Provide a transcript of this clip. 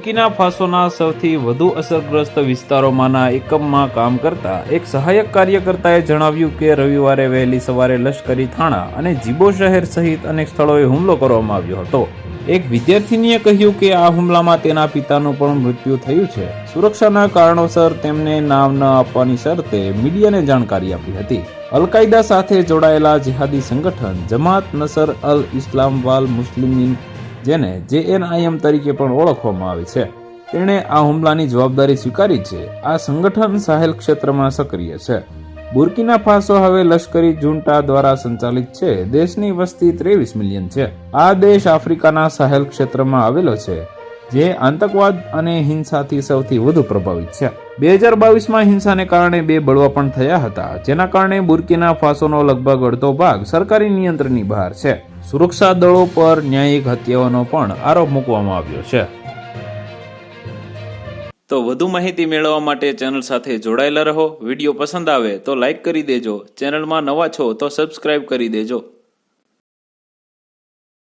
બુર્કિના ફાસોના સૌથી વધુ અસરગ્રસ્ત વિસ્તારોમાંના એકમમાં કામ કરતા એક સહાયક કાર્યકર્તાએ જણાવ્યું કે રવિવારે વહેલી સવારે લશ્કરી થાણા અને જીબો શહેર સહિત અનેક સ્થળોએ હુમલો કરવામાં આવ્યો હતો. એક વિદ્યાર્થીનીએ કહ્યું કે આ હુમલામાં તેના પિતાનું પણ મૃત્યુ થયું છે. સુરક્ષાના કારણોસર તેમને નામ ન આપવાની શરતે મીડિયાને જાણકારી આપી હતી. અલ-કાયદા સાથે જોડાયેલા જિહાદી સંગઠન જમાત નસર અલ ઇસ્લામ વાલ મુસ્લિમીન, જેને JNIM તરીકે પણ ઓળખવામાં આવે છે, તેણે આ હુમલાની જવાબદારી સ્વીકારી છે. આ સંગઠન સાહેલ ક્ષેત્રમાં સક્રિય છે. બુર્કિના ફાસો હવે લશ્કરી જુન્ટા દ્વારા સંચાલિત છે. દેશની વસ્તી 23 મિલિયન છે. આ દેશ આફ્રિકાના સાહેલ ક્ષેત્રમાં આવેલો છે, જે આતંકવાદ અને હિંસાથી સૌથી વધુ પ્રભાવિત છે. 2022માં હિંસાને કારણે 2 બળવા પણ થયા હતા, જેના કારણે બુર્કિના ફાસોનો લગભગ અડધો ભાગ સરકારી નિયંત્રણની બહાર છે. સુરક્ષા દળો પર ન્યાયિક હત્યાઓનો પણ આરોપ મૂકવામાં આવ્યો છે. તો વધુ માહિતી મેળવવા માટે ચેનલ સાથે જોડાયેલા રહો. વિડીયો પસંદ આવે તો લાઈક કરી દેજો. ચેનલમાં નવા છો તો સબસ્ક્રાઇબ કરી દેજો.